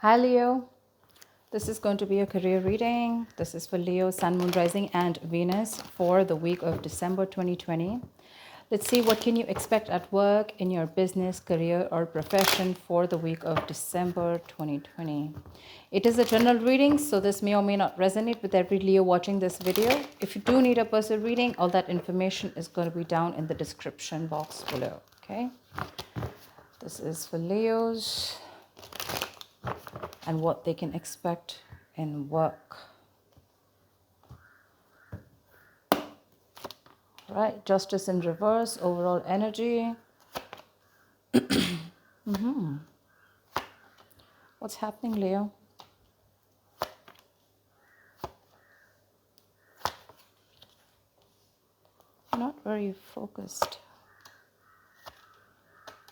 Hi Leo, this is going to be a career reading. This is for Leo, Sun, Moon, Rising, and Venus for the week of December 2020. Let's see what can you expect at work, in your business, career, or profession for the week of December 2020. It is a general reading, so this may or may not resonate with every Leo watching this video. If you do need a personal reading, all that information is going to be down in the description box below. Okay, this is for Leos and what they can expect in work. Right, justice in reverse, overall energy. What's happening, Leo? You're not very focused.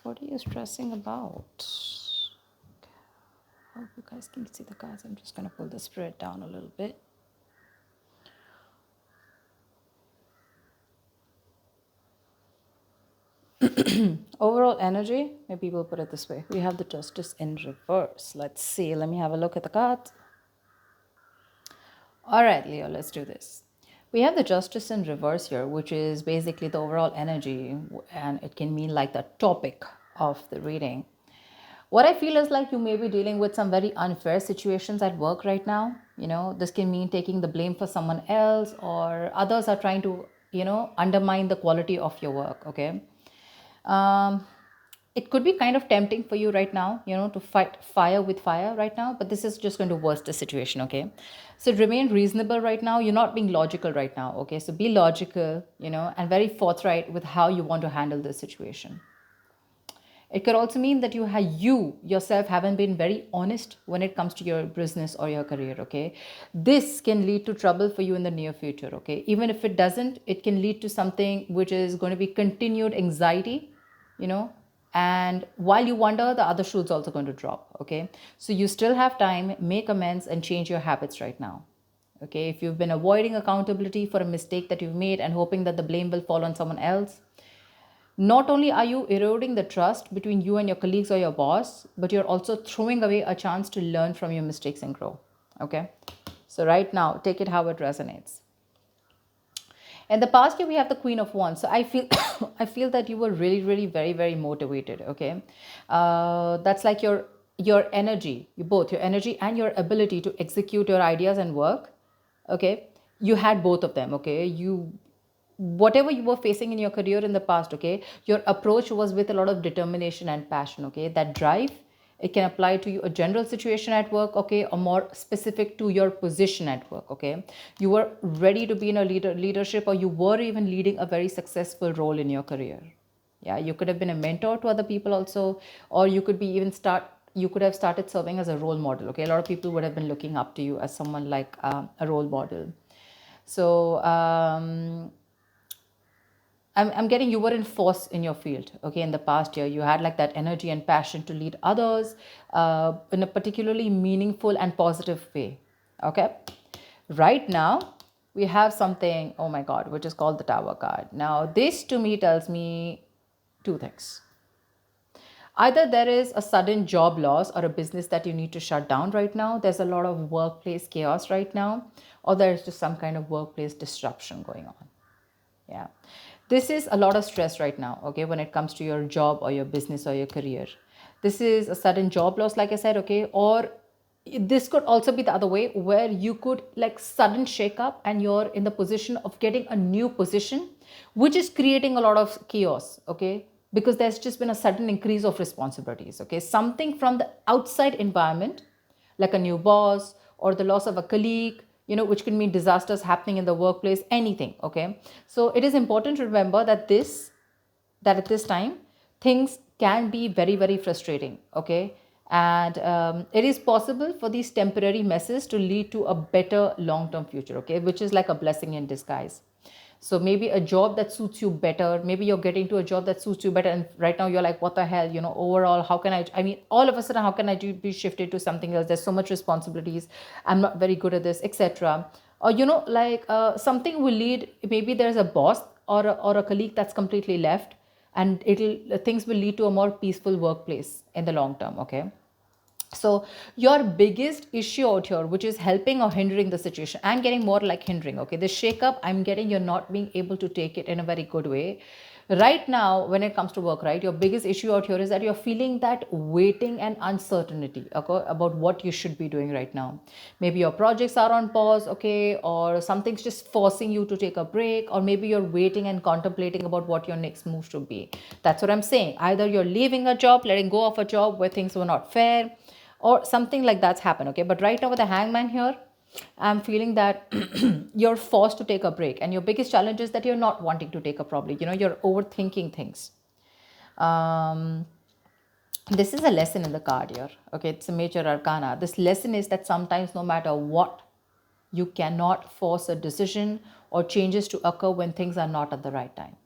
What are you stressing about? I hope you guys can see the cards. I'm just going to pull the spread down a little bit. Overall energy, maybe we'll put it this way. We have the justice in reverse. Let's see. Let me have a look at the cards. All right, Leo, let's do this. We have the justice in reverse here, which is basically the overall energy, and it can mean like the topic of the reading. What I feel is like you may be dealing with some very unfair situations at work right now. This can mean taking the blame for someone else, or others are trying to, undermine the quality of your work. Okay. It could be kind of tempting for you right now, to fight fire with fire right now, but this is just going to worsen the situation, okay? So remain reasonable right now. You're not being logical right now, okay? So be logical, and very forthright with how you want to handle this situation. It could also mean that you yourself haven't been very honest when it comes to your business or your career, okay? This can lead to trouble for you in the near future, okay? Even if it doesn't, it can lead to something which is going to be continued anxiety, and while you wonder, the other shoe's also going to drop, okay? So you still have time, make amends and change your habits right now. Okay, if you've been avoiding accountability for a mistake that you've made and hoping that the blame will fall on someone else, not only are you eroding the trust between you and your colleagues or your boss, but you're also throwing away a chance to learn from your mistakes and grow. Okay, so right now, take it how it resonates. In the past year, we have the Queen of Wands. So I feel, I feel that you were really, really, very, very motivated. Okay, that's like your energy, your energy and your ability to execute your ideas and work. Okay, you had both of them. Okay, whatever you were facing in your career in the past, okay, your approach was with a lot of determination and passion. Okay, that drive, it can apply to you a general situation at work, okay, or more specific to your position at work. Okay, you were ready to be in a leadership, or you were even leading a very successful role in your career. Yeah, you could have been a mentor to other people also, or you could be you could have started serving as a role model. Okay, a lot of people would have been looking up to you as someone like a role model. So I'm getting you were in force in your field, okay, in the past year. You had like that energy and passion to lead others in a particularly meaningful and positive way, okay? Right now, we have something, oh my God, which is called the Tower card. Now, this to me tells me two things. Either there is a sudden job loss or a business that you need to shut down right now. There's a lot of workplace chaos right now, or there's just some kind of workplace disruption going on. Yeah, this is a lot of stress right now, okay, when it comes to your job or your business or your career. This is a sudden job loss, like I said, okay, or this could also be the other way, where you could like sudden shake up and you're in the position of getting a new position, which is creating a lot of chaos, okay, because there's just been a sudden increase of responsibilities, okay, something from the outside environment, like a new boss or the loss of a colleague, which can mean disasters happening in the workplace, anything, okay? So it is important to remember that at this time, things can be very, very frustrating, okay? And it is possible for these temporary messes to lead to a better long-term future, okay? Which is like a blessing in disguise. So maybe a job that suits you better, maybe you're getting to a job that suits you better, and right now you're like, what the hell, overall, how can I mean, all of a sudden, how can I be shifted to something else? There's so much responsibilities, I'm not very good at this, etc. Or something will lead, maybe there's a boss or a colleague that's completely left, and things will lead to a more peaceful workplace in the long term, okay? So your biggest issue out here, which is helping or hindering the situation, I'm getting more like hindering. Okay, this shake-up, I'm getting you're not being able to take it in a very good way. Right now, when it comes to work, right, your biggest issue out here is that you're feeling that waiting and uncertainty, okay, about what you should be doing right now. Maybe your projects are on pause, okay, or something's just forcing you to take a break, or maybe you're waiting and contemplating about what your next move should be. That's what I'm saying. Either you're leaving a job, letting go of a job where things were not fair, or something like that's happened. Okay, but right now with the hangman here, I'm feeling that you're forced to take a break, and your biggest challenge is that you're not wanting to take a probably, you're overthinking things. um this is a lesson in the card here. Okay, it's a major arcana. This lesson is that sometimes no matter what, you cannot force a decision or changes to occur when things are not at the right time.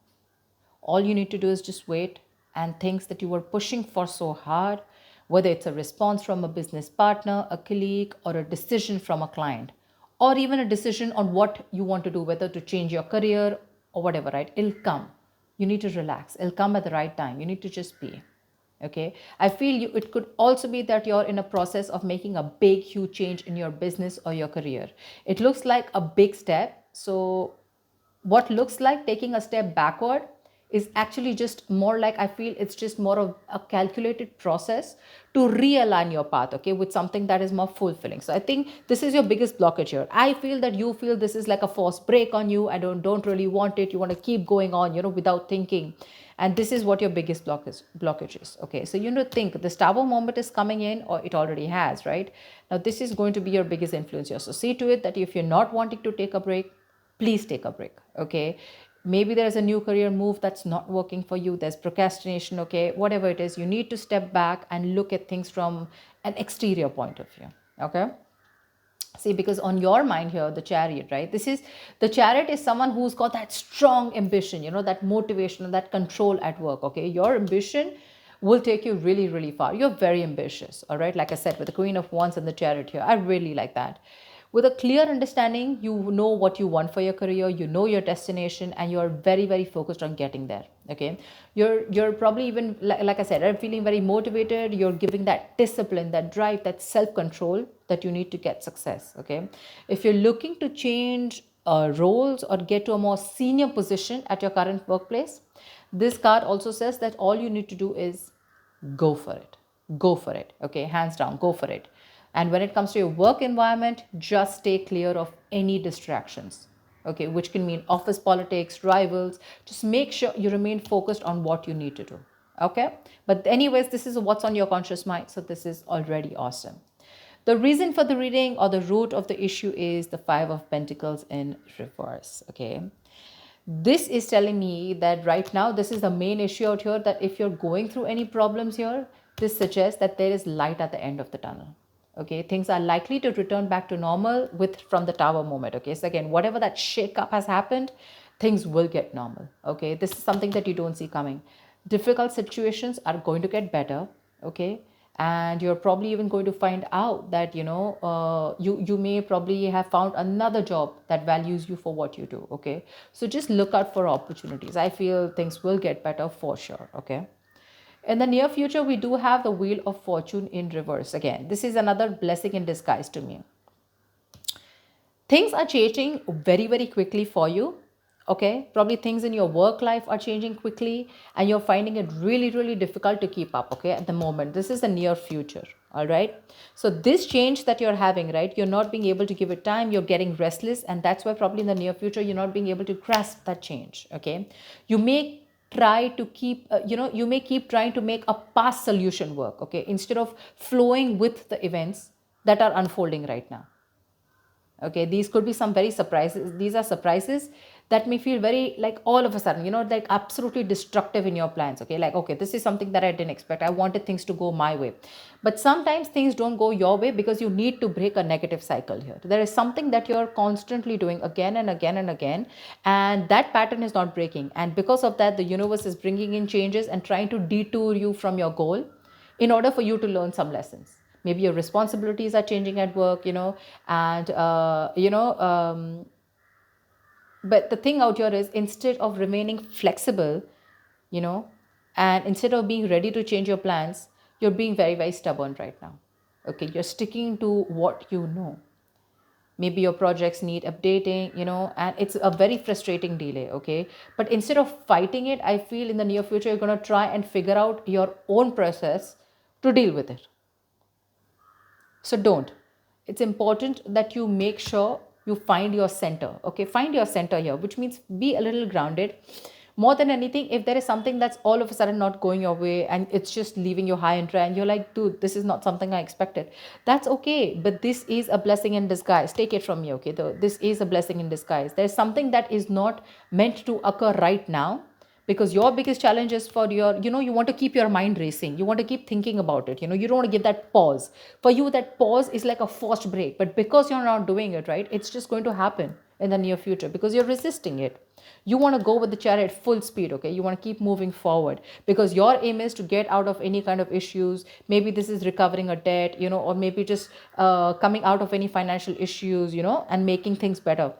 All you need to do is just wait, and things that you were pushing for so hard, whether it's a response from a business partner, a colleague, or a decision from a client, or even a decision on what you want to do, whether to change your career or whatever, right? It'll come. You need to relax. It'll come at the right time. You need to just be. Okay, I feel you, it could also be that you're in a process of making a big huge change in your business or your career. It looks like a big step. So what looks like taking a step backward is actually just more like, I feel it's just more of a calculated process to realign your path, okay, with something that is more fulfilling. So I think this is your biggest blockage here. I feel that you feel this is like a forced break on you. I don't really want it. You want to keep going on, without thinking. And this is what your biggest blockage is. Okay, so think this tower moment is coming in, or it already has, right? Now this is going to be your biggest influence here. So see to it that if you're not wanting to take a break, please take a break. Okay, maybe there's a new career move that's not working for you, there's procrastination, okay, whatever it is, you need to step back and look at things from an exterior point of view. Okay, see, because on your mind here, the chariot, right, this is the chariot is someone who's got that strong ambition, that motivation, that control at work. Okay, your ambition will take you really really far. You're very ambitious, all right, like I said, with the Queen of Wands and the Chariot here, I really like that. With a clear understanding, you know what you want for your career, you know your destination, and you're very very focused on getting there. Okay, you're probably even like I said, I'm feeling very motivated. You're giving that discipline, that drive, that self control that you need to get success. Okay, if you're looking to change roles or get to a more senior position at your current workplace, this card also says that all you need to do is go for it. Go for it. Okay, hands down, go for it. And when it comes to your work environment, just stay clear of any distractions. Okay, which can mean office politics, rivals. Just make sure you remain focused on what you need to do. Okay, but anyways, this is what's on your conscious mind. So this is already awesome. The reason for the reading, or the root of the issue, is the Five of Pentacles in reverse. Okay, this is telling me that right now this is the main issue out here, that if you're going through any problems here, this suggests that there is light at the end of the tunnel. Okay, things are likely to return back to normal with from the tower moment. Okay, so again, whatever that shake up has happened, things will get normal. Okay, this is something that you don't see coming. Difficult situations are going to get better. Okay, and you're probably even going to find out that you may probably have found another job that values you for what you do. Okay, so just look out for opportunities. I feel things will get better for sure. Okay, in the near future, we do have the Wheel of Fortune in reverse. Again, this is another blessing in disguise to me. Things are changing very very quickly for you. Okay, probably things in your work life are changing quickly, and you're finding it really really difficult to keep up. Okay, at the moment, this is the near future. All right, so this change that you're having, right, you're not being able to give it time, you're getting restless, and that's why probably in the near future you're not being able to grasp that change. Okay, you may try to keep you may keep trying to make a past solution work, okay, instead of flowing with the events that are unfolding right now. Okay, these could be some very surprises. These are surprises that may feel very like all of a sudden, like absolutely destructive in your plans. Okay, like, okay, this is something that I didn't expect. I wanted things to go my way, but sometimes things don't go your way because you need to break a negative cycle here. There is something that you're constantly doing again and again and again, and that pattern is not breaking, and because of that the universe is bringing in changes and trying to detour you from your goal in order for you to learn some lessons. Maybe your responsibilities are changing at work, and but the thing out here is, instead of remaining flexible, you know and instead of being ready to change your plans, you're being very very stubborn right now. Okay, you're sticking to what you know. Maybe your projects need updating, and it's a very frustrating delay. Okay, but instead of fighting it, I feel in the near future you're going to try and figure out your own process to deal with it. So don't. It's important that you make sure you find your center. Okay, find your center here, which means be a little grounded. More than anything, if there is something that's all of a sudden not going your way and it's just leaving you high and dry, and you're like, dude, this is not something I expected, that's okay. But this is a blessing in disguise. Take it from me, okay? This is a blessing in disguise. There's something that is not meant to occur right now, because your biggest challenge is for your, you want to keep your mind racing, you want to keep thinking about it, you don't want to give that pause. For you, that pause is like a forced break, but because you're not doing it right, it's just going to happen in the near future because you're resisting it. You want to go with the chariot full speed. Okay, you want to keep moving forward because your aim is to get out of any kind of issues. Maybe this is recovering a debt, or maybe just coming out of any financial issues, and making things better.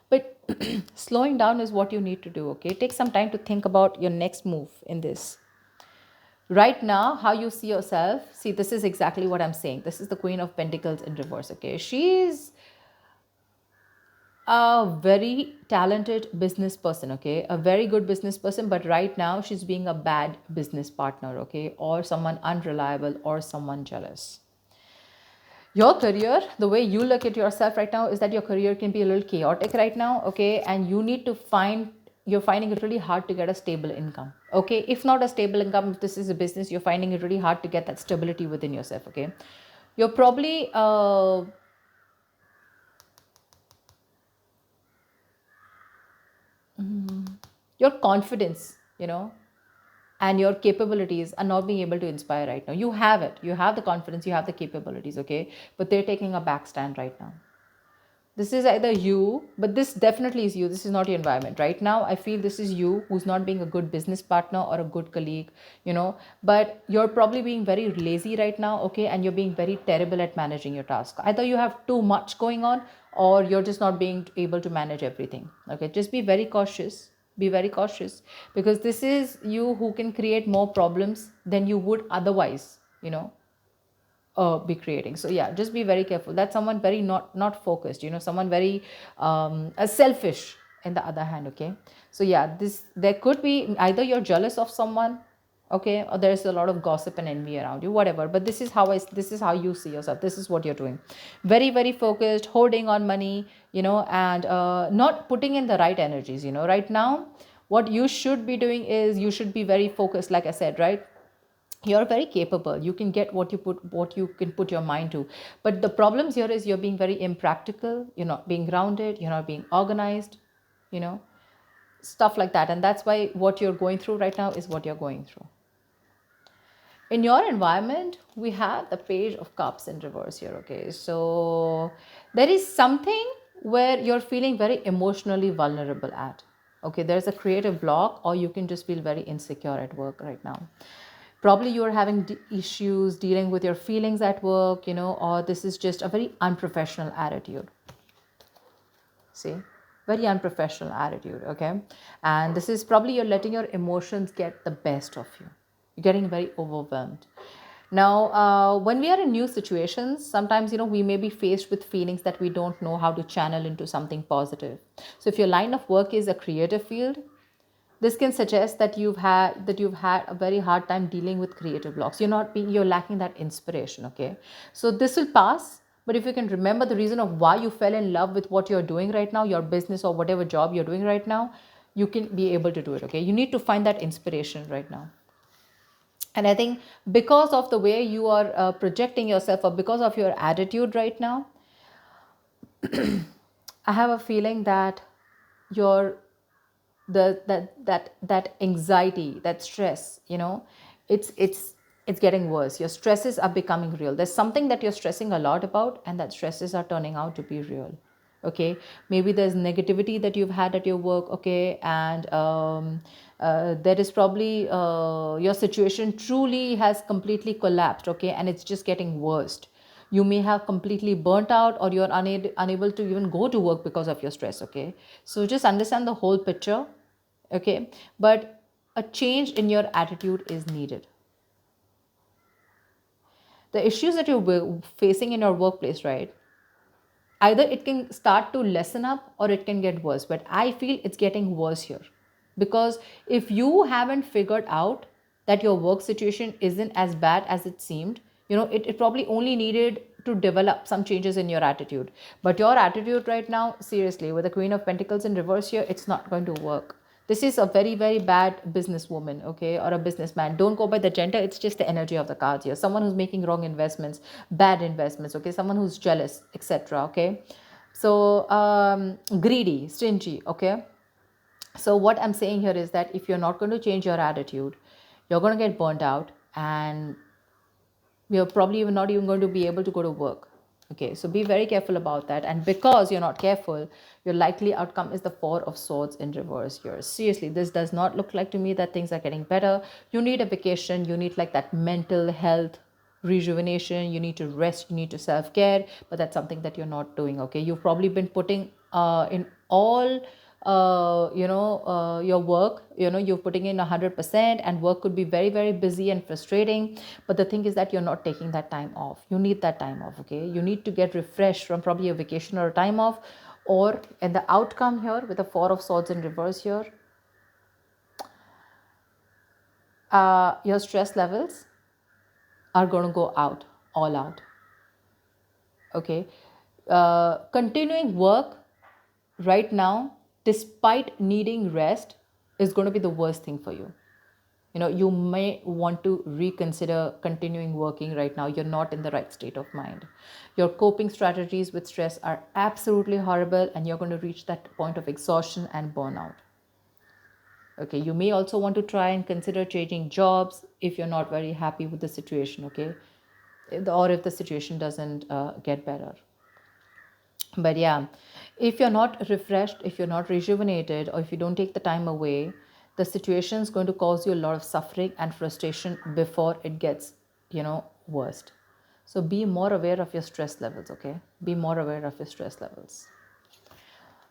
But slowing down is what you need to do. Okay, take some time to think about your next move in this. Right now, how you see yourself, see, this is exactly what I'm saying. This is the Queen of Pentacles in reverse. Okay, she's a very talented business person. Okay, a very good business person, but right now she's being a bad business partner. Okay, or someone unreliable or someone jealous. Your career, the way you look at yourself right now, is that your career can be a little chaotic right now. Okay, and you need to find, you're finding it really hard to get a stable income. Okay, if not a stable income, if this is a business, you're finding it really hard to get that stability within yourself. Okay, you're probably your confidence, and your capabilities are not being able to inspire right now. You have it, you have the confidence, you have the capabilities. Okay, but they're taking a back stand right now. This is either you, but this definitely is you. This is not your environment. Right now, I feel this is you who's not being a good business partner or a good colleague, but you're probably being very lazy right now, okay? And you're being very terrible at managing your task. Either you have too much going on or you're just not being able to manage everything, okay? Just be very cautious. Be very cautious because this is you who can create more problems than you would otherwise, be creating. So yeah, just be very careful. That's someone very not focused, someone very selfish in the other hand. Okay, so yeah, this, there could be either you're jealous of someone, okay, or there's a lot of gossip and envy around you, whatever. But this is how you see yourself. This is what you're doing. Very very focused, holding on money, and not putting in the right energies. Right now what you should be doing is you should be very focused, like I said, right? You're very capable, you can get what you can put your mind to. But the problems here is you're being very impractical, you're not being grounded, you're not being organized, you know stuff like that. And that's why what you're going through right now is what you're going through. In your environment, we have the Page of Cups in reverse here. Okay, so there is something where you're feeling very emotionally vulnerable at. Okay, there's a creative block, or you can just feel very insecure at work right now. Probably you're having issues dealing with your feelings at work, or this is just a very unprofessional attitude. See, very unprofessional attitude. Okay, and this is probably you're letting your emotions get the best of you. You're getting very overwhelmed. Now, when we are in new situations, sometimes we may be faced with feelings that we don't know how to channel into something positive. So if your line of work is a creative field, this can suggest that you've had a very hard time dealing with creative blocks. You're lacking that inspiration. Okay, so this will pass. But if you can remember the reason of why you fell in love with what you're doing right now, your business or whatever job you're doing right now, you can be able to do it. Okay, you need to find that inspiration right now. And I think because of the way you are projecting yourself, or because of your attitude right now, I have a feeling that your that anxiety, that stress, it's getting worse. Your stresses are becoming real. There's something that you're stressing a lot about, and that stresses are turning out to be real. Okay, maybe there's negativity that you've had at your work. Okay, and there is probably your situation truly has completely collapsed. Okay, and it's just getting worse. You may have completely burnt out, or you're unable to even go to work because of your stress. Okay, so just understand the whole picture. Okay, but a change in your attitude is needed. The issues that you're facing in your workplace, right? Either it can start to lessen up or it can get worse, but I feel it's getting worse here. Because if you haven't figured out that your work situation isn't as bad as it seemed, it probably only needed to develop some changes in your attitude. But your attitude right now, seriously, with the Queen of Pentacles in reverse here, it's not going to work. This is a very, very bad businesswoman, okay, or a businessman. Don't go by the gender, it's just the energy of the cards here. Someone who's making wrong investments, bad investments, okay, someone who's jealous, etc. Okay. So greedy, stingy, okay. So what I'm saying here is that if you're not going to change your attitude, you're going to get burnt out, and you're probably even not even going to be able to go to work. Okay, so be very careful about that. And because you're not careful, your likely outcome is the Four of Swords in reverse here. Seriously, this does not look like to me that things are getting better. You need a vacation, you need like that mental health rejuvenation, you need to rest, you need to self-care, but that's something that you're not doing. Okay, you've probably been putting in all your work, you're putting in 100%, and work could be very, very busy and frustrating. But the thing is that you're not taking that time off. You need that time off. Okay, you need to get refreshed from probably a vacation or a time off. Or in the outcome here with the Four of Swords in reverse here, your stress levels are going to go out, all out. Okay, continuing work right now despite needing rest is going to be the worst thing for you. You may want to reconsider continuing working right now. You're not in the right state of mind. Your coping strategies with stress are absolutely horrible, and you're going to reach that point of exhaustion and burnout. Okay, you may also want to try and consider changing jobs if you're not very happy with the situation. Okay, or if the situation doesn't get better. But yeah, if you're not refreshed, if you're not rejuvenated, or if you don't take the time away, the situation is going to cause you a lot of suffering and frustration before it gets, worst. So be more aware of your stress levels, okay? Be more aware of your stress levels.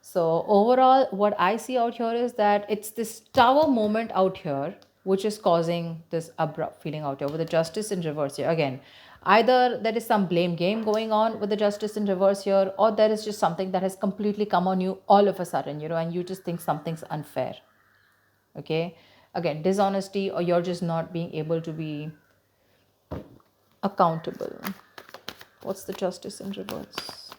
So overall, what I see out here is that it's this tower moment out here which is causing this abrupt feeling out here with the justice in reverse here. Again, either there is some blame game going on with the justice in reverse here, or there is just something that has completely come on you all of a sudden, and you just think something's unfair. Okay. Again, dishonesty, or you're just not being able to be accountable. What's the justice in reverse?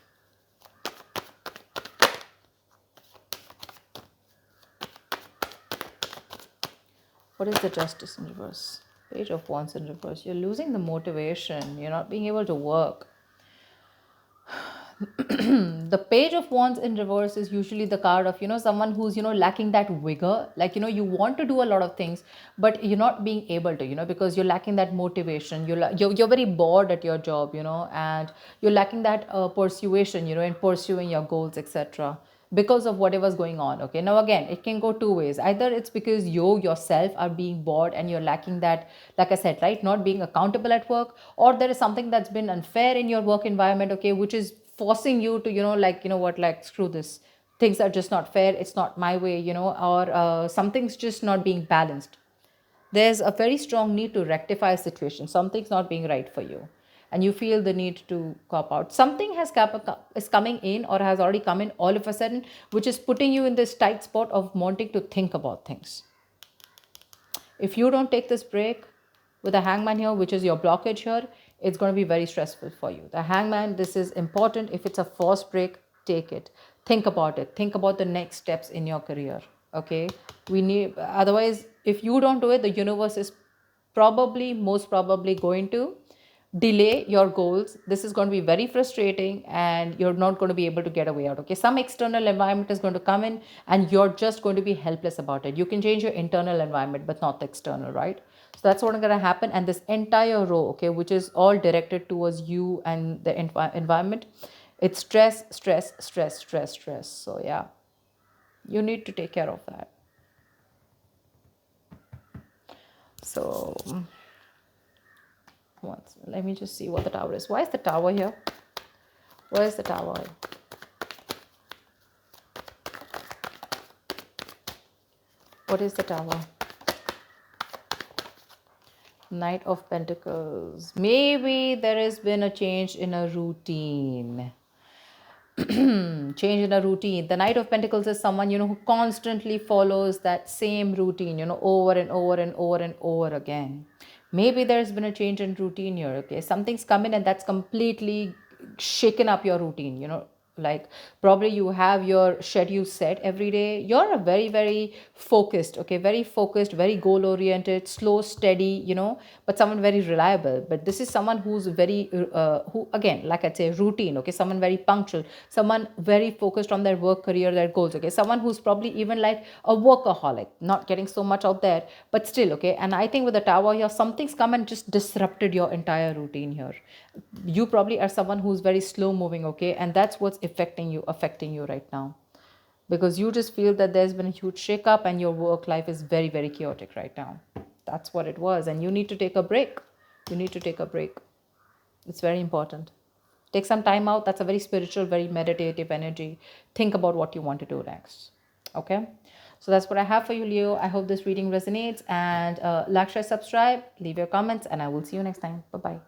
What is the justice in reverse? Page of Wands in reverse. You're losing the motivation. You're not being able to work. The Page of Wands in reverse is usually the card of, someone who's, lacking that vigor. Like, you want to do a lot of things, but you're not being able to, because you're lacking that motivation. You're very bored at your job, and you're lacking that persuasion, in pursuing your goals, etc. Because of whatever's going on. Okay, now again, it can go two ways. Either it's because you yourself are being bored and you're lacking that, like I said, right, not being accountable at work, or there is something that's been unfair in your work environment, okay, which is forcing you to, like, screw this, things are just not fair, it's not my way, or something's just not being balanced. There's a very strong need to rectify a situation. Something's not being right for you, and you feel the need to cop out. Something is coming in, or has already come in all of a sudden, which is putting you in this tight spot of wanting to think about things. If you don't take this break with the Hangman here, which is your blockage here, it's going to be very stressful for you. The Hangman, this is important. If it's a forced break, take it. Think about it. Think about the next steps in your career. Okay, we need, otherwise, if you don't do it, the universe is most probably going to delay your goals. This is going to be very frustrating, and you're not going to be able to get away out. Okay, some external environment is going to come in, and you're just going to be helpless about it. You can change your internal environment, but not the external, right? So that's what's going to happen. And this entire row, okay, which is all directed towards you and the environment, it's stress, stress, stress, stress, stress. So yeah, you need to take care of that. So once, let me just see what the Tower is. Why is the Tower here? Where is the Tower? What is the Tower? Knight of Pentacles. Maybe there has been a change in a routine. Change in a routine. The Knight of Pentacles is someone, who constantly follows that same routine, over and over and over and over again. Maybe there's been a change in routine here, okay? Something's come in and that's completely shaken up your routine, like probably you have your schedule set every day. You're a very very focused, okay, very focused, very goal oriented, slow, steady, but someone very reliable. But this is someone who's very who, again, like I'd say, routine, okay, someone very punctual, someone very focused on their work, career, their goals, okay, someone who's probably even like a workaholic, not getting so much out there, but still, okay. And I think with the Tower here, something's come and just disrupted your entire routine here. You probably are someone who's very slow moving, okay, and that's what's affecting you right now, because you just feel that there's been a huge shakeup and your work life is very very chaotic right now. That's what it was, and you need to take a break. You need to take a break. It's very important. Take some time out. That's a very spiritual, very meditative energy. Think about what you want to do next. Okay, so that's what I have for you, Leo. I hope this reading resonates, and like, share, subscribe, leave your comments, and I will see you next time. Bye bye.